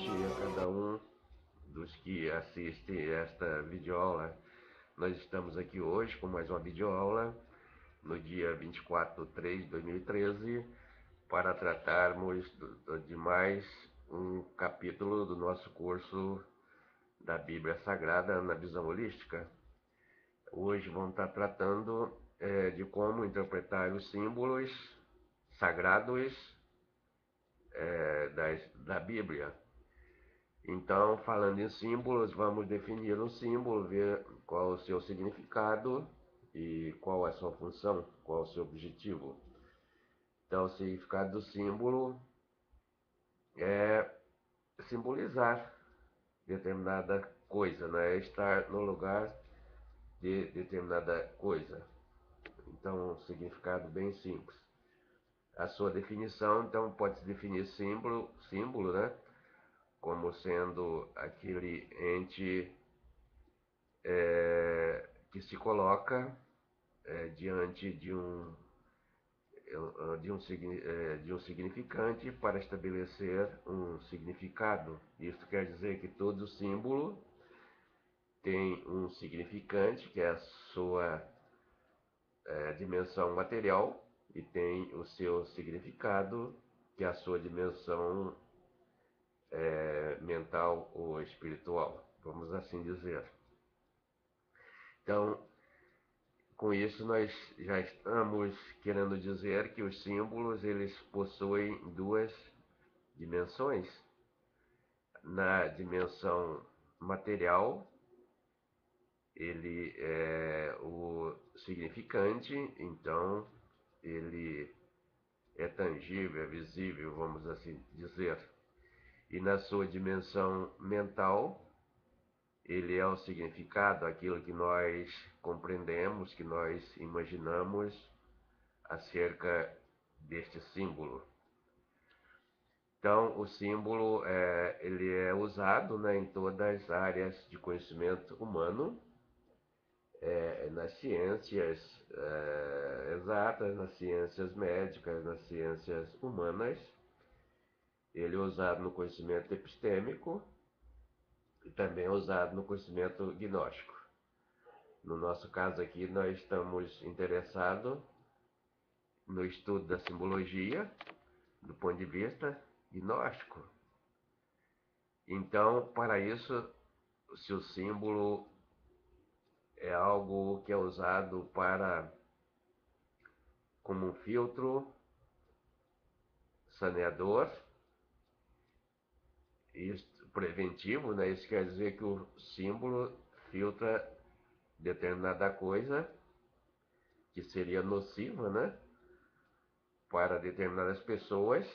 noite a cada um dos que assistem esta videoaula. Nós estamos aqui hoje com mais uma videoaula, no dia 24 de 3 de 2013, para tratarmos de mais um capítulo do nosso curso da Bíblia Sagrada na visão holística. Hoje vamos estar tratando de como interpretar os símbolos sagrados da Bíblia. Então, falando em símbolos, vamos definir um símbolo, ver qual o seu significado e qual a sua função, qual o seu objetivo. Então, o significado do símbolo é simbolizar determinada coisa, né? Estar no lugar de determinada coisa. Então, um significado bem simples. A sua definição, então, pode-se definir símbolo, né? Como sendo aquele ente que se coloca diante de um significante para estabelecer um significado. Isso quer dizer que todo símbolo tem um significante, que é a sua dimensão material, e tem o seu significado, que é a sua dimensão mental ou espiritual, vamos assim dizer. Então, com isso nós já estamos querendo dizer que os símbolos eles possuem duas dimensões. Na dimensão material, ele é o significante, então ele é tangível, é visível, vamos assim dizer. E na sua dimensão mental, ele é o significado, aquilo que nós compreendemos, que nós imaginamos acerca deste símbolo. Então, o símbolo ele é usado, né, em todas as áreas de conhecimento humano, nas ciências exatas, nas ciências médicas, nas ciências humanas. Ele é usado no conhecimento epistêmico e também é usado no conhecimento gnóstico. No nosso caso aqui, nós estamos interessados no estudo da simbologia do ponto de vista gnóstico. Então, para isso, se o símbolo é algo que é usado como um filtro saneador, preventivo, né? Isso quer dizer que o símbolo filtra determinada coisa que seria nociva, né, para determinadas pessoas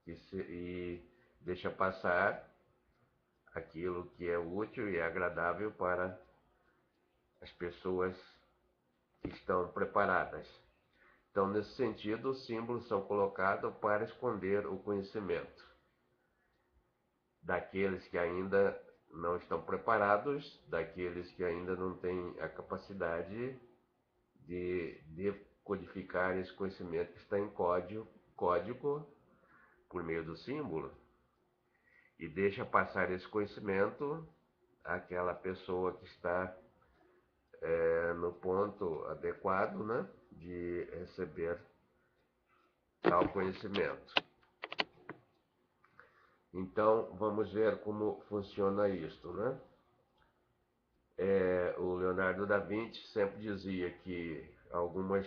e deixa passar aquilo que é útil e agradável para as pessoas que estão preparadas. Então, nesse sentido, os símbolos são colocados para esconder o conhecimento daqueles que ainda não estão preparados, daqueles que ainda não têm a capacidade de decodificar esse conhecimento que está em código por meio do símbolo, e deixa passar esse conhecimento àquela pessoa que está no ponto adequado, né, de receber tal conhecimento. Então, vamos ver como funciona isto, né? O Leonardo da Vinci sempre dizia que algumas,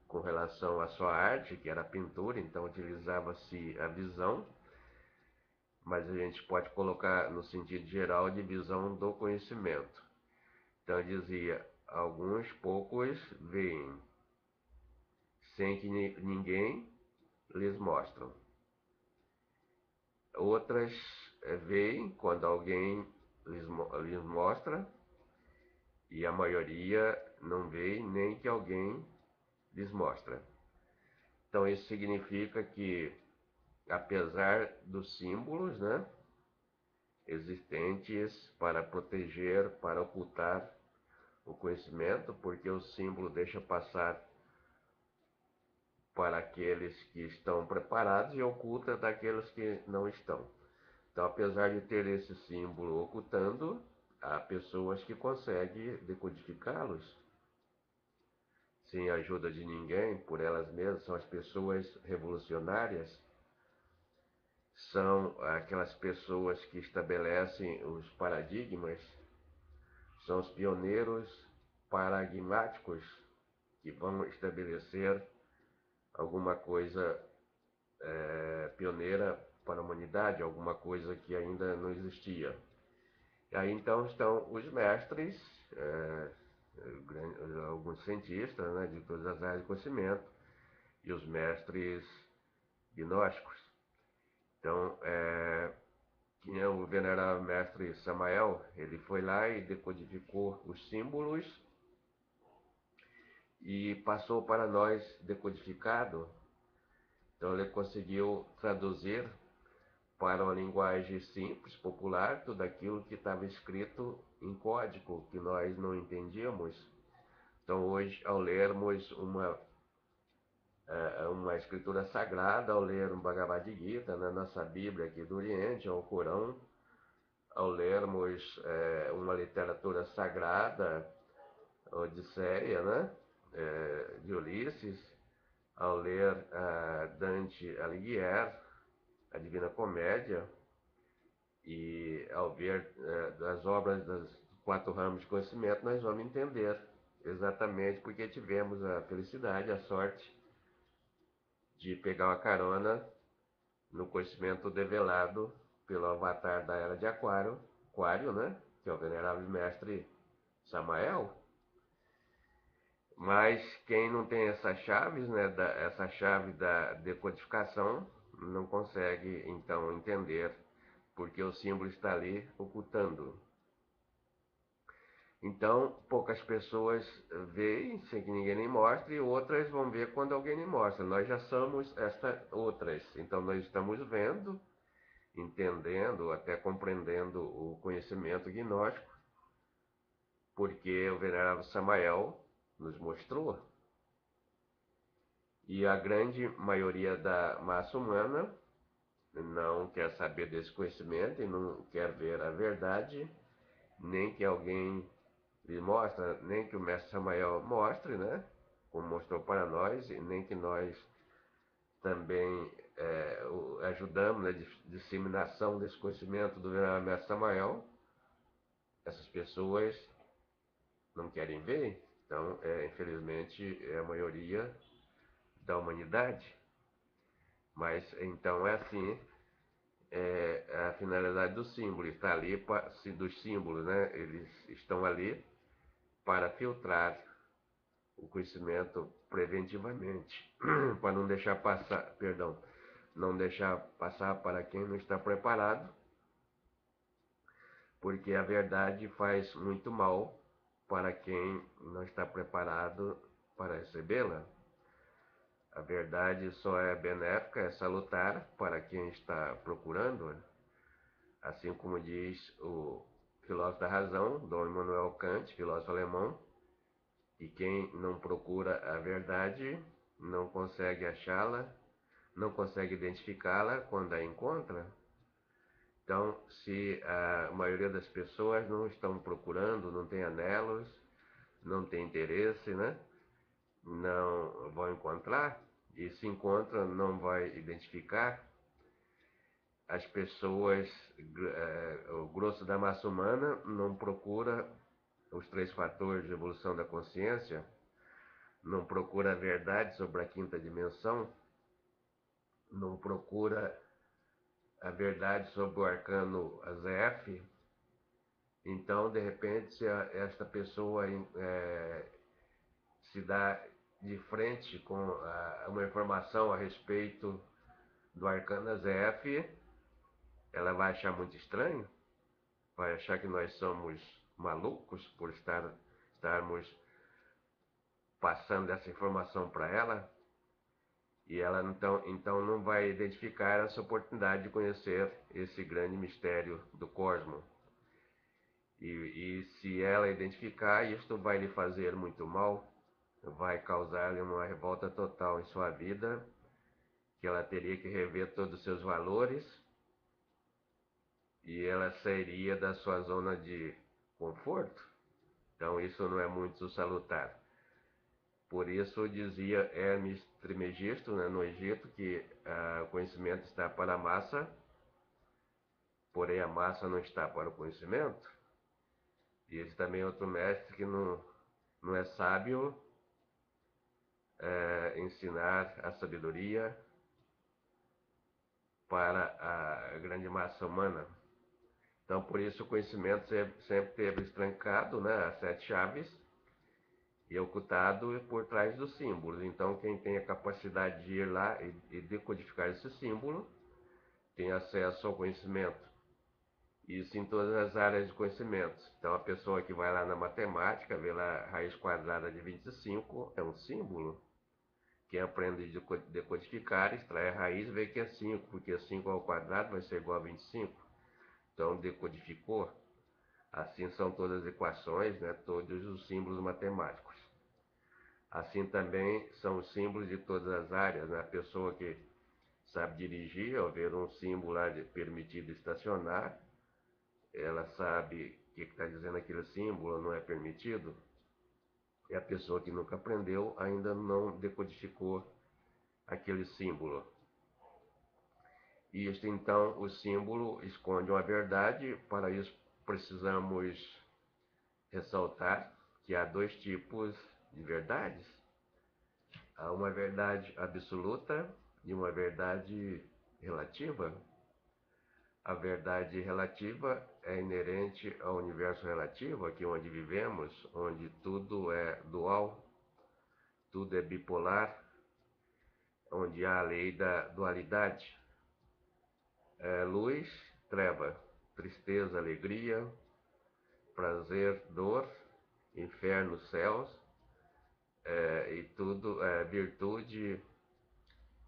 com relação à sua arte, que era a pintura, então utilizava-se a visão, mas a gente pode colocar no sentido geral de visão do conhecimento. Então dizia, alguns poucos veem, sem que ninguém lhes mostre. Outras veem quando alguém lhes mostra, e a maioria não vê nem que alguém lhes mostra. Então isso significa que, apesar dos símbolos, né, existentes para proteger, para ocultar o conhecimento, porque o símbolo deixa passar para aqueles que estão preparados e oculta daqueles que não estão. Então, apesar de ter esse símbolo ocultando, há pessoas que conseguem decodificá-los sem a ajuda de ninguém, por elas mesmas. São as pessoas revolucionárias, são aquelas pessoas que estabelecem os paradigmas, são os pioneiros paradigmáticos que vão estabelecer alguma coisa pioneira para a humanidade, alguma coisa que ainda não existia. E aí então estão os mestres, alguns cientistas, né, de todas as áreas de conhecimento, e os mestres gnósticos. Então, o venerável mestre Samael, ele foi lá e decodificou os símbolos e passou para nós decodificado. Então ele conseguiu traduzir para uma linguagem simples, popular, tudo aquilo que estava escrito em código, que nós não entendíamos. Então hoje, ao lermos uma escritura sagrada, ao ler um Bhagavad Gita, na nossa Bíblia aqui do Oriente, ou o Corão, ao lermos uma literatura sagrada, a Odisseia, né, de Ulisses, ao ler Dante Alighieri, a Divina Comédia, e ao ver as obras dos 4 ramos de conhecimento, nós vamos entender exatamente porque tivemos a felicidade, a sorte de pegar uma carona no conhecimento develado pelo avatar da Era de Aquário, né? Que é o venerável mestre Samael. Mas quem não tem essas chaves, né, essa chave da decodificação, não consegue então entender porque o símbolo está ali ocultando. Então, poucas pessoas veem sem que ninguém lhe mostre, e outras vão ver quando alguém lhe mostra. Nós já somos estas outras. Então, nós estamos vendo, entendendo, até compreendendo o conhecimento gnóstico, porque o venerável Samael nos mostrou. E a grande maioria da massa humana não quer saber desse conhecimento e não quer ver a verdade, nem que alguém lhe mostre, nem que o mestre Samael mostre, né? Como mostrou para nós, e nem que nós também ajudamos na disseminação desse conhecimento do venerável mestre Samael. Essas pessoas não querem ver, então, infelizmente, é a maioria da humanidade. Mas, então, é assim, a finalidade do símbolo, está ali, dos símbolos, né? Eles estão ali para filtrar o conhecimento preventivamente, para não deixar passar, não deixar passar para quem não está preparado, porque a verdade faz muito mal para quem não está preparado para recebê-la. A verdade só é benéfica, é salutar para quem está procurando, assim como diz o filósofo da razão, Dom Immanuel Kant, filósofo alemão, e quem não procura a verdade não consegue achá-la, não consegue identificá-la quando a encontra. Então, se a maioria das pessoas não estão procurando, não tem anelos, não tem interesse, né? Não vão encontrar, e se encontram, não vai identificar. As pessoas, o grosso da massa humana, não procura os 3 fatores de evolução da consciência, não procura a verdade sobre a quinta dimensão, não procura a verdade sobre o arcano AZF. Então, de repente, se esta pessoa se dá de frente com uma informação a respeito do arcano AZF, ela vai achar muito estranho, vai achar que nós somos malucos por estarmos passando essa informação para ela, e ela então não vai identificar essa oportunidade de conhecer esse grande mistério do cosmos. E se ela identificar, isto vai lhe fazer muito mal, vai causar-lhe uma revolta total em sua vida, que ela teria que rever todos os seus valores, e ela sairia da sua zona de conforto. Então isso não é muito salutar. Por isso dizia Hermes Trismegisto, né, no Egito, que o conhecimento está para a massa, porém a massa não está para o conhecimento. E esse também é outro mestre que não é sábio ensinar a sabedoria para a grande massa humana. Então, por isso, o conhecimento sempre teve estrancado, né, as 7 chaves, e ocultado por trás dos símbolos. Então, quem tem a capacidade de ir lá e decodificar esse símbolo, tem acesso ao conhecimento. Isso em todas as áreas de conhecimento. Então, a pessoa que vai lá na matemática, vê lá a raiz quadrada de 25, é um símbolo. Quem aprende a decodificar, extrai a raiz e vê que é 5, porque 5 ao quadrado vai ser igual a 25. Então, decodificou. Assim são todas as equações, né, todos os símbolos matemáticos. Assim também são os símbolos de todas as áreas. Né? A pessoa que sabe dirigir, ao ver um símbolo lá de permitido estacionar, ela sabe o que está dizendo aquele símbolo, não é permitido. E a pessoa que nunca aprendeu ainda não decodificou aquele símbolo. Isto então, o símbolo esconde uma verdade. Para isso precisamos ressaltar que há 2 tipos de verdades. Há uma verdade absoluta e uma verdade relativa. A verdade relativa é inerente ao universo relativo, aqui onde vivemos, onde tudo é dual, tudo é bipolar, onde há a lei da dualidade. Luz, treva, tristeza, alegria, prazer, dor, inferno, céus, e tudo é virtude,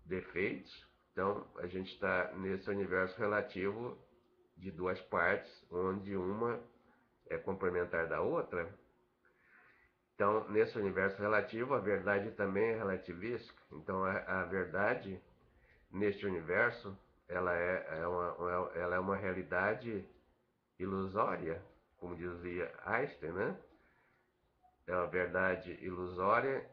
defeitos. Então, a gente está nesse universo relativo de 2 partes, onde uma é complementar da outra. Então, nesse universo relativo, a verdade também é relativística. Então, a verdade, neste universo, ela é uma realidade ilusória, como dizia Einstein, né? É uma verdade ilusória.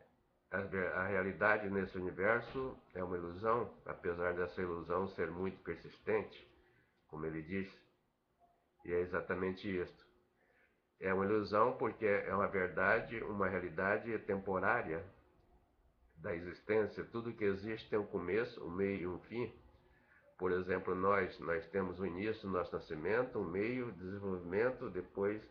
A realidade nesse universo é uma ilusão, apesar dessa ilusão ser muito persistente, como ele disse. E é exatamente isso. É uma ilusão porque é uma verdade, uma realidade temporária da existência. Tudo que existe tem um começo, um meio e um fim. Por exemplo, nós temos um início do nosso nascimento, um meio, desenvolvimento, depois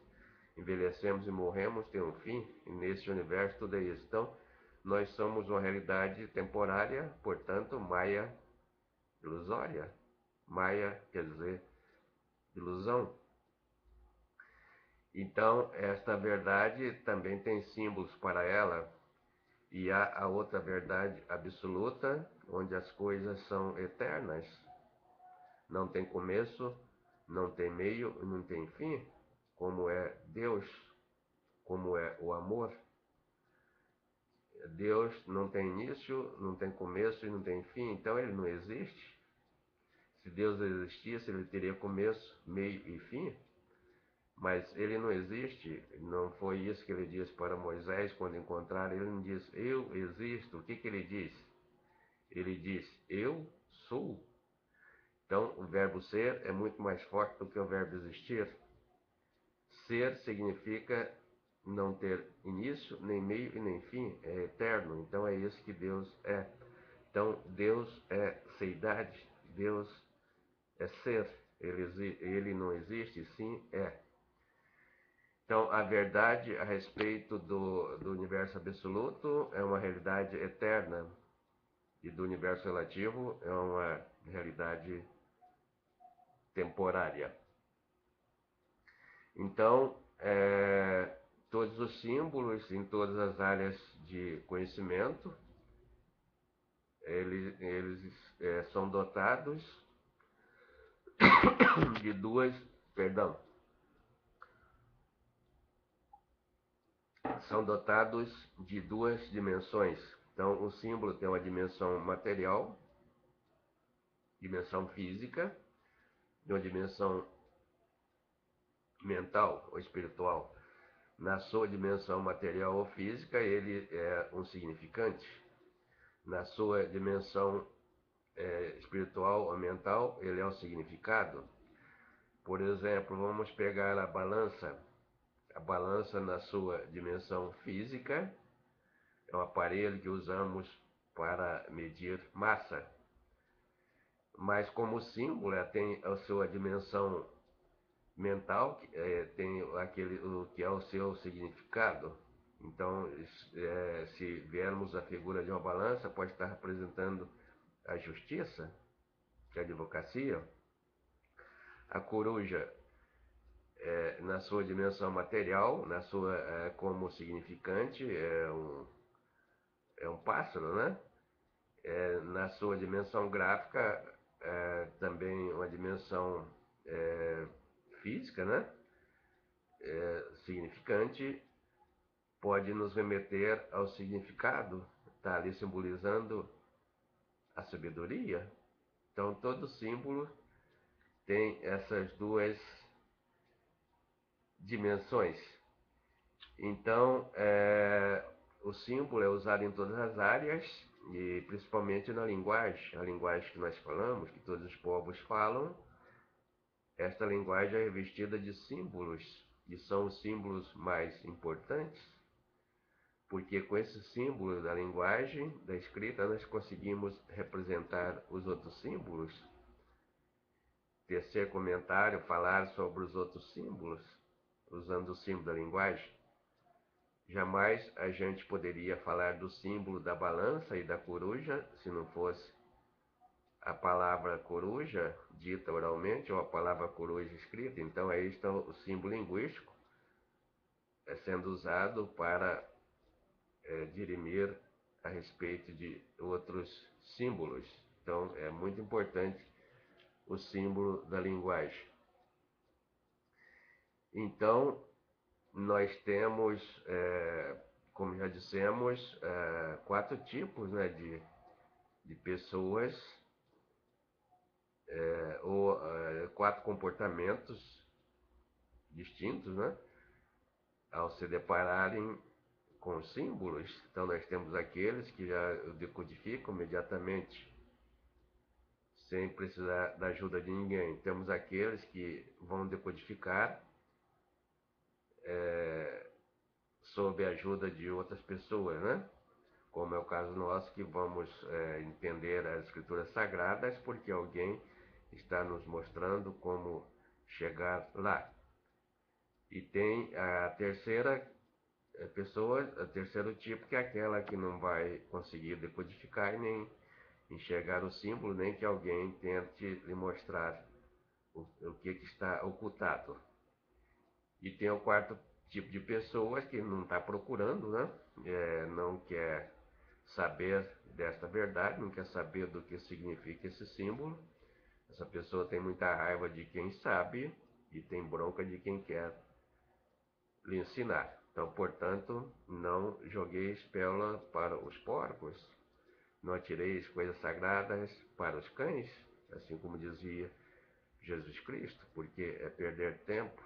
envelhecemos e morremos, tem um fim. E nesse universo tudo é isso. Então, nós somos uma realidade temporária, portanto, Maya ilusória. Maya quer dizer ilusão. Então, esta verdade também tem símbolos para ela. E há a outra verdade absoluta, onde as coisas são eternas. Não tem começo, não tem meio, não tem fim, como é Deus, como é o amor. Deus não tem início, não tem começo e não tem fim, então ele não existe. Se Deus existisse, ele teria começo, meio e fim, mas ele não existe. Não foi isso que ele disse para Moisés quando encontraram. Ele não disse, eu existo. O que ele disse? Ele diz, eu sou. Então, o verbo ser é muito mais forte do que o verbo existir. Ser significa não ter início, nem meio e nem fim, é eterno. Então é isso que Deus é. Então Deus é seidade, Deus é ser, ele não existe, sim é. Então a verdade a respeito do universo absoluto é uma realidade eterna e do universo relativo é uma realidade temporária. Então, todos os símbolos em todas as áreas de conhecimento, eles são dotados de são dotados de 2 dimensões. Então, o símbolo tem uma dimensão material, dimensão física, e uma dimensão mental ou espiritual. Na sua dimensão material ou física, ele é um significante. Na sua dimensão espiritual ou mental, ele é um significado. Por exemplo, vamos pegar a balança. A balança na sua dimensão física é um aparelho que usamos para medir massa. Mas como símbolo, tem a sua dimensão mental, tem o que é o seu significado. Então, se viermos a figura de uma balança, pode estar representando a justiça, a advocacia. A coruja, na sua dimensão material, como significante, é um pássaro, né? Na sua dimensão gráfica, também uma dimensão física, né? Significante, pode nos remeter ao significado, está ali simbolizando a sabedoria. Então, todo símbolo tem essas duas dimensões. Então, o símbolo é usado em todas as áreas, e principalmente na linguagem, a linguagem que nós falamos, que todos os povos falam. Esta linguagem é revestida de símbolos, e são os símbolos mais importantes, porque com esses símbolos da linguagem, da escrita, nós conseguimos representar os outros símbolos, tecer comentário, falar sobre os outros símbolos, usando o símbolo da linguagem. Jamais a gente poderia falar do símbolo da balança e da coruja se não fosse a palavra coruja dita oralmente ou a palavra coruja escrita. Então aí está o símbolo linguístico sendo usado para dirimir a respeito de outros símbolos. Então é muito importante o símbolo da linguagem. Então nós temos, como já dissemos, 4 tipos, né, de pessoas, ou 4 comportamentos distintos, né, ao se depararem com símbolos. Então nós temos aqueles que já decodificam imediatamente, sem precisar da ajuda de ninguém. Temos aqueles que vão decodificar sob a ajuda de outras pessoas, né? Como é o caso nosso, que vamos entender as escrituras sagradas porque alguém está nos mostrando como chegar lá. E tem a terceira pessoa, o terceiro tipo, que é aquela que não vai conseguir decodificar e nem enxergar o símbolo, nem que alguém tente lhe mostrar o que está ocultado. E tem o quarto tipo de pessoas que não está procurando, né? Não quer saber desta verdade, não quer saber do que significa esse símbolo. Essa pessoa tem muita raiva de quem sabe e tem bronca de quem quer lhe ensinar. Então, portanto, não jogueis pérola para os porcos, não atireis coisas sagradas para os cães, assim como dizia Jesus Cristo, porque é perder tempo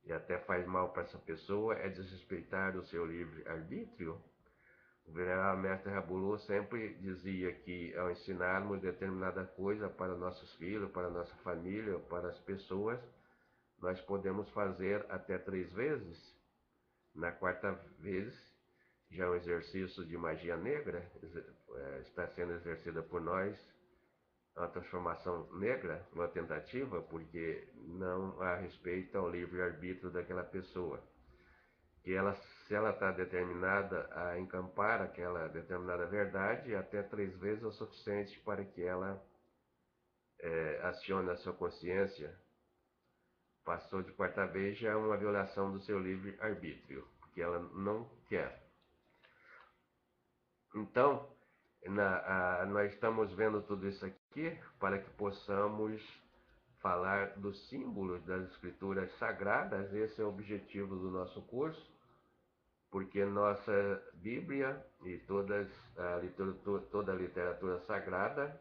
e até faz mal para essa pessoa, é desrespeitar o seu livre-arbítrio. O venerável mestre Rabulô sempre dizia que ao ensinarmos determinada coisa para nossos filhos, para nossa família, para as pessoas, nós podemos fazer até 3 vezes. Na quarta vez, já é um exercício de magia negra, está sendo exercida por nós, uma transformação negra, uma tentativa, porque não há respeito ao livre-arbítrio daquela pessoa. Que ela, se ela está determinada a encampar aquela determinada verdade, até 3 vezes é o suficiente para que ela acione a sua consciência. Passou de quarta vez, já é uma violação do seu livre-arbítrio, porque ela não quer. Então, nós estamos vendo tudo isso aqui para que possamos falar dos símbolos das escrituras sagradas. Esse é o objetivo do nosso curso, porque nossa Bíblia e toda a literatura sagrada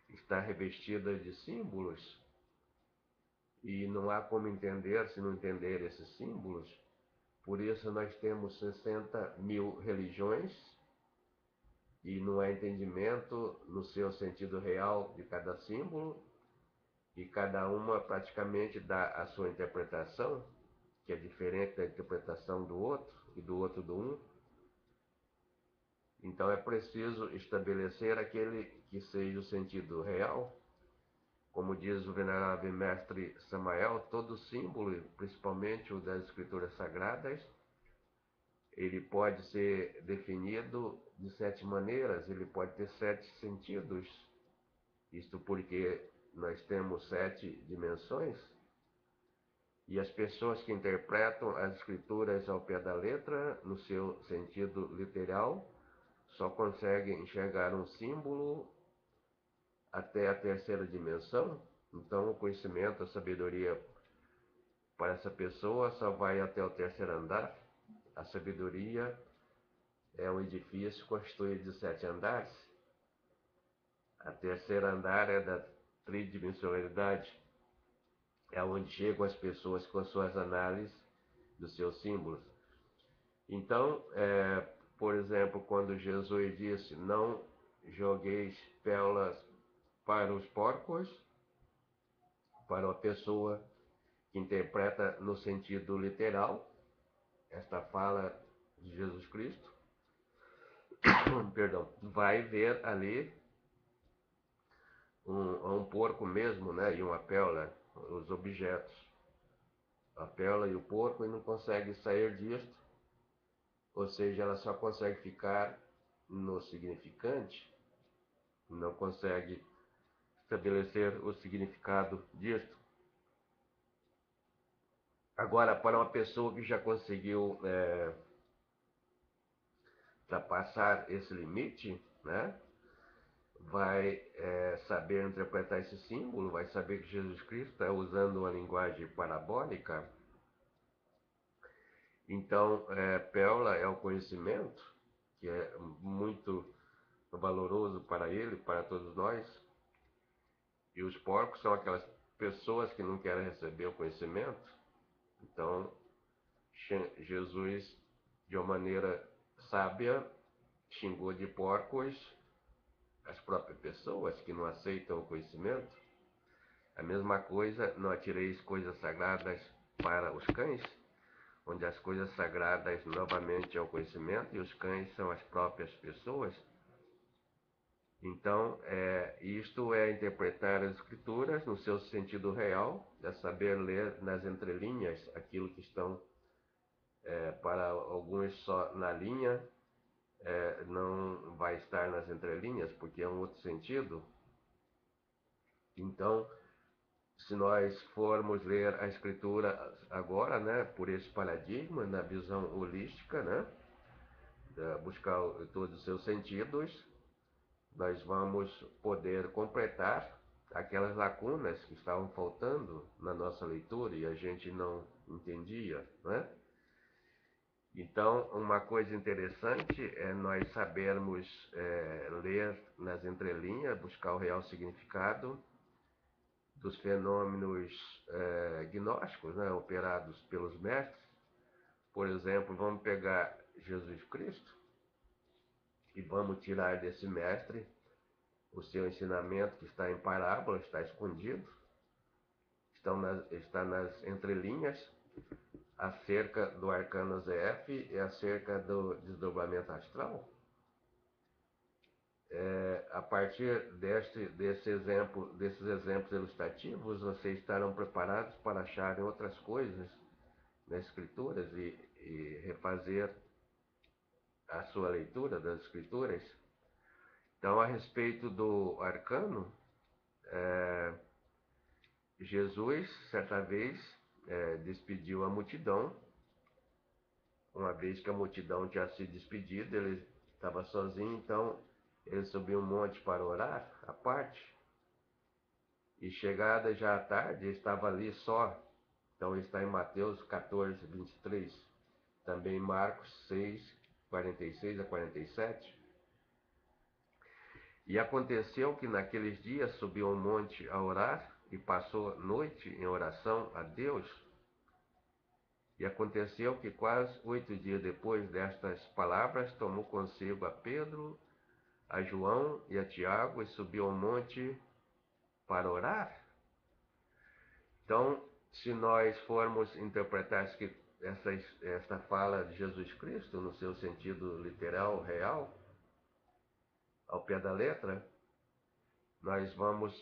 está revestida de símbolos, e não há como entender se não entender esses símbolos. Por isso nós temos 60 mil religiões e não há entendimento no seu sentido real de cada símbolo, e cada uma praticamente dá a sua interpretação, que é diferente da interpretação do outro e do outro do um. Então é preciso estabelecer aquele que seja o sentido real. Como diz o venerável mestre Samael, todo símbolo, principalmente o das escrituras sagradas, ele pode ser definido de 7 maneiras, ele pode ter 7 sentidos. Isto porque nós temos 7 dimensões, e as pessoas que interpretam as escrituras ao pé da letra, no seu sentido literal, só conseguem enxergar um símbolo até a terceira dimensão. Então o conhecimento, a sabedoria para essa pessoa só vai até o terceiro andar. A sabedoria é um edifício construído de 7 andares. A terceira andar é da tridimensionalidade, é onde chegam as pessoas com suas análises dos seus símbolos. Então, por exemplo, quando Jesus disse: não jogueis pérolas para os porcos, para uma pessoa que interpreta no sentido literal esta fala de Jesus Cristo, perdão, vai ver ali um porco mesmo, né, e uma pérola, os objetos, a pérola e o porco, e não consegue sair disto, ou seja, ela só consegue ficar no significante, não consegue estabelecer o significado disto. Agora, para uma pessoa que já conseguiu ultrapassar esse limite, né, vai saber interpretar esse símbolo, vai saber que Jesus Cristo está usando uma linguagem parabólica. Então, pérola é o conhecimento, que é muito valoroso para ele, para todos nós, e os porcos são aquelas pessoas que não querem receber o conhecimento. Então, Jesus, de uma maneira sábia, xingou de porcos as próprias pessoas que não aceitam o conhecimento. A mesma coisa, não atireis coisas sagradas para os cães, onde as coisas sagradas novamente é o conhecimento e os cães são as próprias pessoas. Então, isto é interpretar as escrituras no seu sentido real, é saber ler nas entrelinhas aquilo que estão para alguns só na linha, não vai estar nas entrelinhas, porque é um outro sentido. Então, se nós formos ler a escritura agora, né, por esse paradigma, na visão holística, né, buscar todos os seus sentidos, nós vamos poder completar aquelas lacunas que estavam faltando na nossa leitura e a gente não entendia, né? Então, uma coisa interessante é nós sabermos ler nas entrelinhas, buscar o real significado dos fenômenos gnósticos, né, operados pelos mestres. Por exemplo, vamos pegar Jesus Cristo e vamos tirar desse mestre o seu ensinamento, que está em parábola, está escondido, está nas entrelinhas, acerca do arcano ZF e acerca do desdobramento astral. A partir desses exemplos ilustrativos, vocês estarão preparados para acharem outras coisas nas escrituras e refazer a sua leitura das escrituras. Então, a respeito do arcano, Jesus, certa vez, despediu a multidão. Uma vez que a multidão tinha se despedido, ele estava sozinho, então ele subiu um monte para orar, à parte. E chegada já à tarde, estava ali só. Então está em Mateus 14, 23. Também Marcos 6, 46 a 47. E aconteceu que naqueles dias subiu um monte a orar, e passou noite em oração a Deus. E aconteceu que quase 8 dias depois destas palavras, tomou consigo a Pedro, a João e a Tiago e subiu ao monte para orar. Então, se nós formos interpretar esta fala de Jesus Cristo no seu sentido literal, real, ao pé da letra, nós vamos,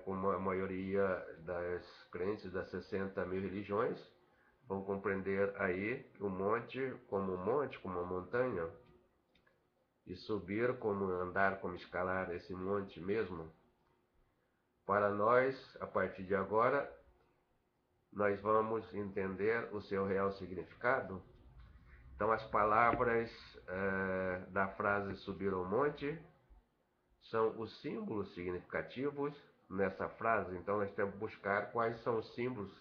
como a maioria das crentes das 60 mil religiões, vão compreender aí o monte, como uma montanha, e subir como andar, como escalar esse monte mesmo. Para nós, a partir de agora, nós vamos entender o seu real significado. Então, as palavras da frase subir ao monte são os símbolos significativos nessa frase. Então, nós temos que buscar quais são os símbolos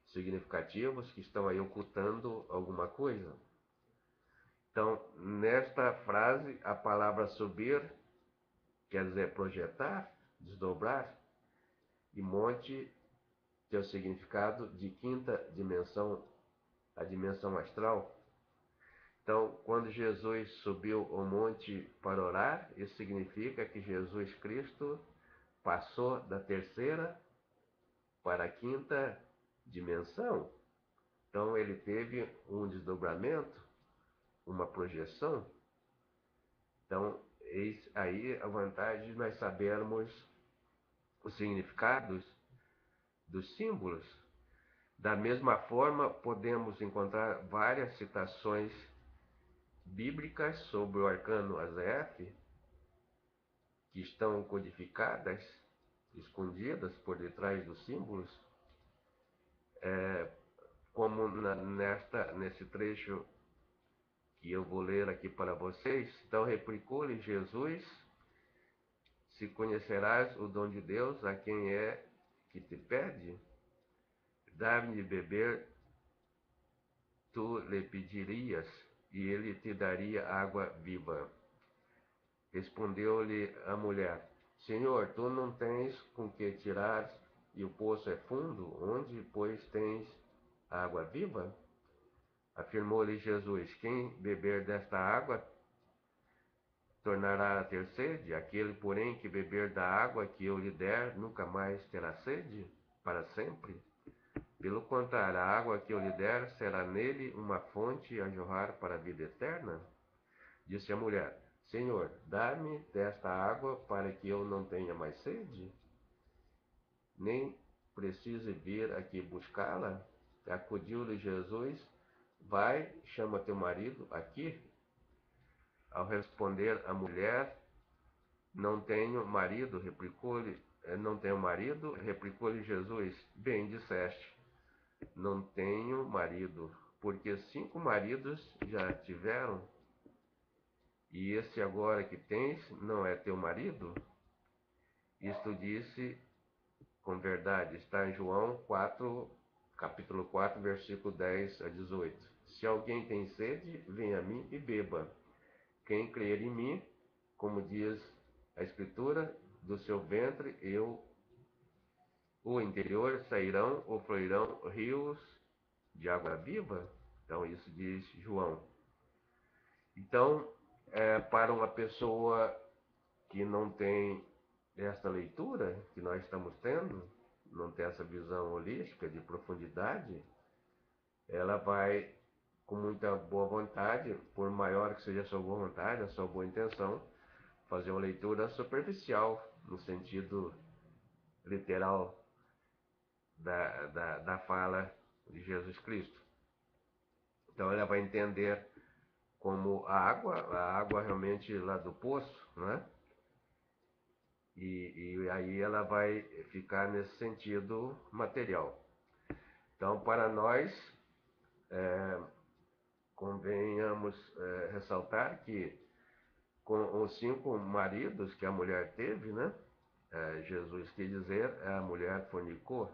significativos que estão aí ocultando alguma coisa. Então, nesta frase, a palavra subir quer dizer projetar, desdobrar, e monte tem o significado de quinta dimensão, a dimensão astral. Então, quando Jesus subiu ao monte para orar, isso significa que Jesus Cristo passou da terceira para a quinta dimensão. Então, ele teve um desdobramento, uma projeção. Então, eis aí a vantagem de nós sabermos os significados dos símbolos. Da mesma forma, podemos encontrar várias citações bíblicas sobre o arcano Azef, que estão codificadas, escondidas por detrás dos símbolos, como nesse trecho que eu vou ler aqui para vocês. Então replicou-lhe Jesus: se conhecerás o dom de Deus, a quem é que te pede, dá-me de beber, tu lhe pedirias, e ele te daria água viva. Respondeu-lhe a mulher: Senhor, tu não tens com que tirar, e o poço é fundo, onde, pois, tens água viva? Afirmou-lhe Jesus: quem beber desta água tornará a ter sede, aquele, porém, que beber da água que eu lhe der, nunca mais terá sede, para sempre. Pelo contrário, a água que eu lhe der será nele uma fonte a jorrar para a vida eterna. Disse a mulher: Senhor, dá-me desta água para que eu não tenha mais sede, nem precise vir aqui buscá-la. Acudiu-lhe Jesus: vai, chama teu marido aqui. Ao responder a mulher: não tenho marido, replicou-lhe Jesus: bem disseste, não tenho marido, porque 5 maridos já tiveram, e esse agora que tens não é teu marido? Isto disse com verdade. Está em João 4, capítulo 4, versículo 10 a 18. Se alguém tem sede, venha a mim e beba. Quem crer em mim, como diz a Escritura, do seu ventre o interior sairão ou fluirão rios de água viva. Então isso diz João. Então, para uma pessoa que não tem esta leitura que nós estamos tendo, não tem essa visão holística de profundidade, ela vai, com muita boa vontade, por maior que seja a sua boa vontade, a sua boa intenção, fazer uma leitura superficial, no sentido literal da fala de Jesus Cristo. Então ela vai entender como a água realmente lá do poço, né? E aí ela vai ficar nesse sentido material. Então, para nós, convenhamos ressaltar que com os 5 maridos que a mulher teve, né? Jesus quis dizer, a mulher fornicou.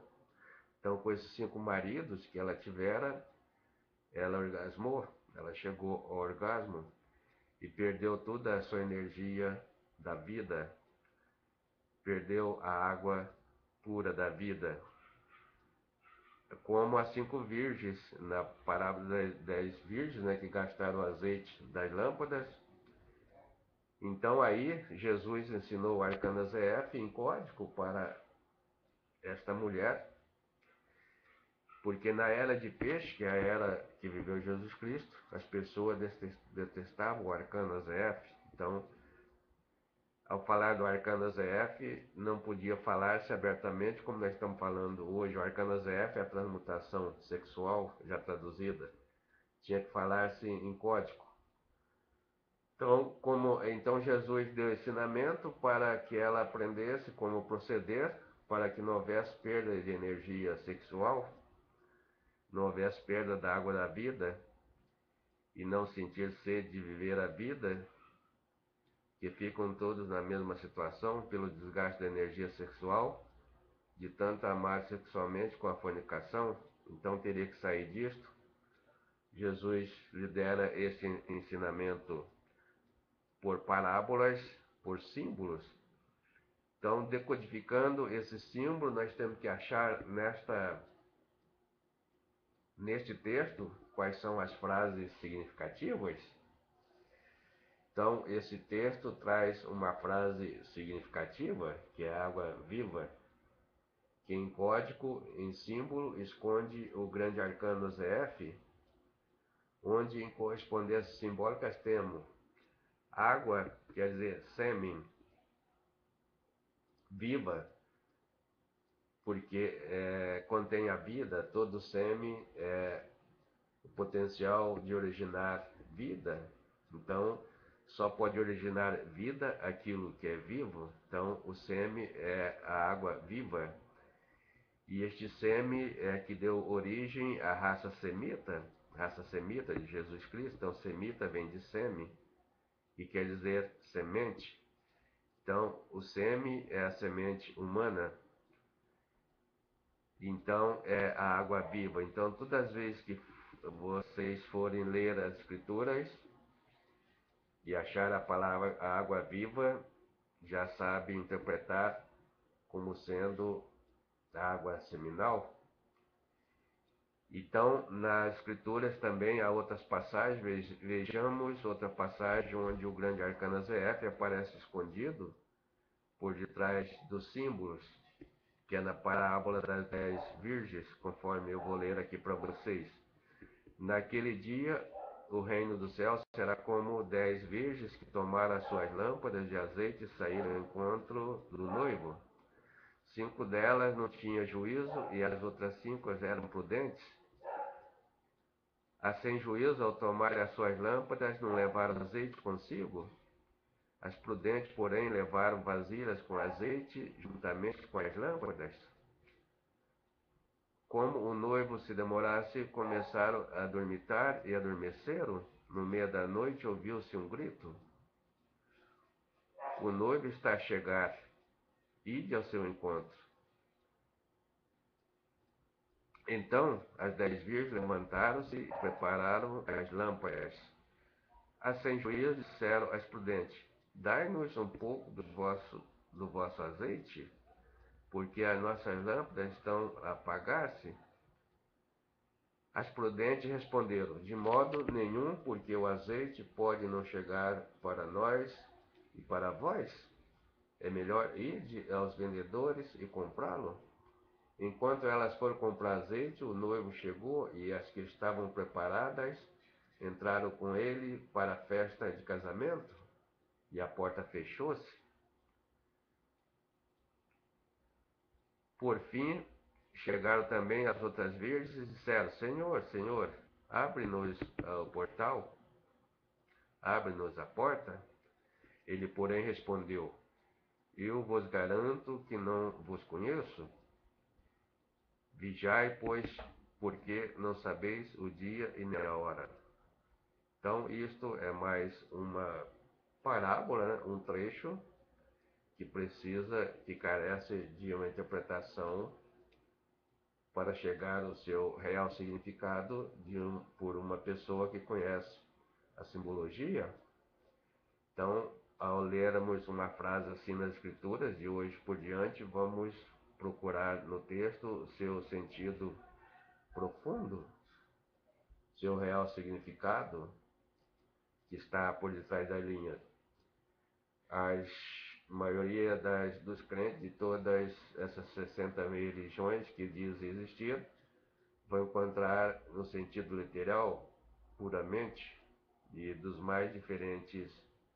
Então, com esses 5 maridos que ela tivera, ela orgasmou, ela chegou ao orgasmo e perdeu toda a sua energia da vida, perdeu a água pura da vida, como as 5 virgens, na parábola das 10 virgens, né, que gastaram o azeite das lâmpadas. Então aí Jesus ensinou o arcano ZF em código para esta mulher, porque na era de peixe, que é a era que viveu Jesus Cristo, as pessoas detestavam o arcano ZF. Então, ao falar do arcano ZF, não podia falar-se abertamente como nós estamos falando hoje. O arcano ZF é a transmutação sexual, já traduzida. Tinha que falar-se em código. Então Jesus deu ensinamento para que ela aprendesse como proceder, para que não houvesse perda de energia sexual, não houvesse perda da água da vida, e não sentir sede de viver a vida, que ficam todos na mesma situação pelo desgaste da energia sexual, de tanto amar sexualmente com a fornicação. Então teria que sair disto. Jesus lhe dera esse ensinamento por parábolas, por símbolos. Então, decodificando esse símbolo, nós temos que achar neste texto quais são as frases significativas. Então, esse texto traz uma frase significativa, que é água viva, que em código, em símbolo, esconde o grande arcano ZF, onde em correspondências simbólicas temos água, quer dizer, sêmen, viva, porque contém a vida. Todo sêmen é o potencial de originar vida. Então, só pode originar vida aquilo que é vivo. Então, o sêmen é a água viva. E este sêmen é que deu origem à raça semita de Jesus Cristo. Então, semita vem de sêmen, que quer dizer semente. Então, o sêmen é a semente humana. Então, é a água viva. Então, todas as vezes que vocês forem ler as Escrituras e achar a palavra água viva, já sabem interpretar como sendo água seminal. Então, nas Escrituras também há outras passagens. Vejamos outra passagem onde o grande arcano ZF aparece escondido por detrás dos símbolos, que é na parábola das 10 virgens, conforme eu vou ler aqui para vocês. Naquele dia, o reino do céu será como 10 virgens que tomaram as suas lâmpadas de azeite e saíram ao encontro do noivo. 5 delas não tinham juízo e as outras 5 eram prudentes. As sem juízo, ao tomarem as suas lâmpadas, não levaram azeite consigo. As prudentes, porém, levaram vasilhas com azeite juntamente com as lâmpadas. Como o noivo se demorasse, começaram a dormitar e adormeceram. No meio da noite ouviu-se um grito: o noivo está a chegar, ide ao seu encontro. Então as 10 virgens levantaram-se e prepararam as lâmpadas. As sem juízo disseram às prudentes: dai-nos um pouco do vosso azeite, porque as nossas lâmpadas estão a apagar-se. As prudentes responderam: de modo nenhum, porque o azeite pode não chegar para nós e para vós. É melhor ir aos vendedores e comprá-lo. Enquanto elas foram comprar azeite, o noivo chegou e as que estavam preparadas entraram com ele para a festa de casamento, e a porta fechou-se. Por fim, chegaram também as outras virgens e disseram: Senhor, Senhor, abre-nos o portal, abre-nos a porta. Ele, porém, respondeu: eu vos garanto que não vos conheço. Vigiai, pois, porque não sabeis o dia e nem a hora. Então, isto é mais uma parábola, né? Um trecho que carece de uma interpretação para chegar ao seu real significado por uma pessoa que conhece a simbologia. Então, ao lermos uma frase assim nas Escrituras, de hoje por diante, vamos procurar no texto o seu sentido profundo, seu real significado que está por detrás das linhas. A maioria dos crentes de todas essas 60.000 religiões que dizem existir vão encontrar no sentido literal, puramente, e dos mais diferentes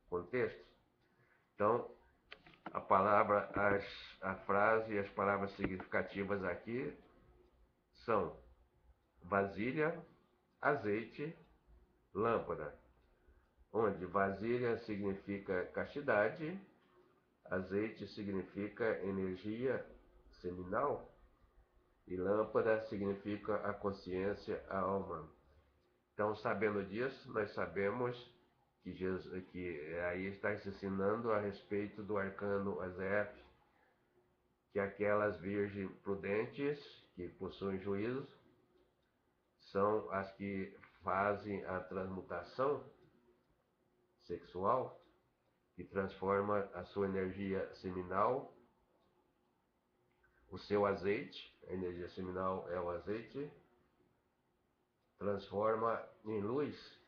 contextos. Então, a palavra, a frase e as palavras significativas aqui são vasilha, azeite, lâmpada, onde vasilha significa castidade, azeite significa energia seminal e lâmpada significa a consciência, a alma. Então, sabendo disso, nós sabemos que, Jesus, que aí está se ensinando a respeito do arcano Azef, que aquelas virgens prudentes que possuem juízo são as que fazem a transmutação sexual, que transforma a sua energia seminal, o seu azeite, a energia seminal é o azeite, transforma em luz,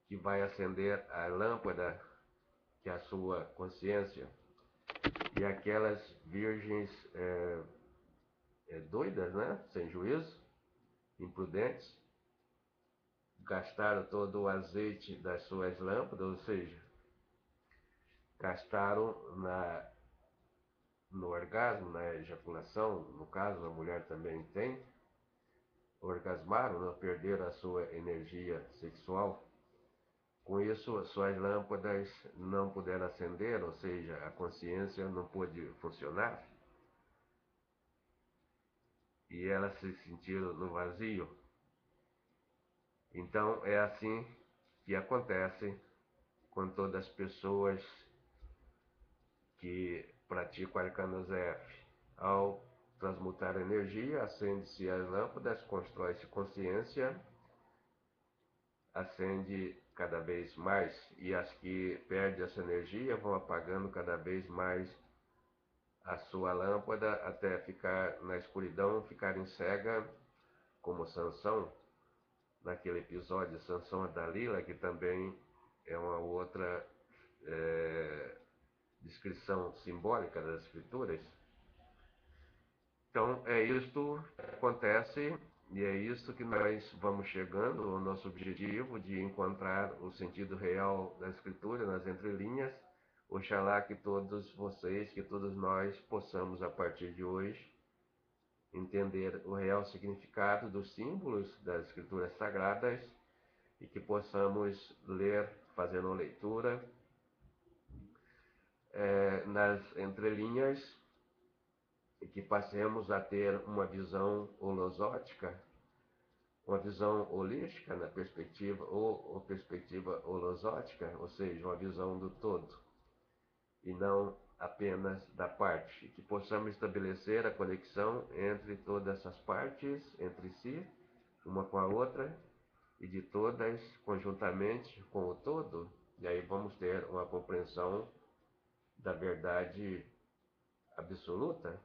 que vai acender a lâmpada, que é a sua consciência. E aquelas virgens doidas, né? Sem juízo, imprudentes, gastaram todo o azeite das suas lâmpadas, ou seja, gastaram no orgasmo, na ejaculação, no caso a mulher também tem, orgasmaram, não perderam a sua energia sexual. Com isso, as suas lâmpadas não puderam acender, ou seja, a consciência não pôde funcionar. E elas se sentiram no vazio. Então, é assim que acontece com todas as pessoas que praticam Arcano Zef. Ao transmutar a energia, acende-se as lâmpadas, constrói-se consciência, acende cada vez mais, e as que perdem essa energia vão apagando cada vez mais a sua lâmpada até ficar na escuridão, ficarem cega, como Sansão, naquele episódio Sansão e Dalila, que também é uma outra descrição simbólica das escrituras. Então é isto que acontece e é isso que nós vamos chegando ao nosso objetivo de encontrar o sentido real da escritura nas entrelinhas. Oxalá que todos vocês, que todos nós possamos a partir de hoje entender o real significado dos símbolos das escrituras sagradas e que possamos ler, fazendo leitura nas entrelinhas, e que passemos a ter uma visão holosótica, uma visão holística na perspectiva, ou perspectiva holosótica, ou seja, uma visão do todo, e não apenas da parte. Que possamos estabelecer a conexão entre todas essas partes, entre si, uma com a outra, e de todas conjuntamente com o todo, e aí vamos ter uma compreensão da verdade absoluta.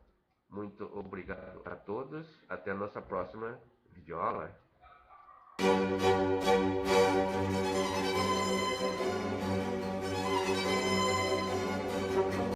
Muito obrigado a todos. Até a nossa próxima videoaula.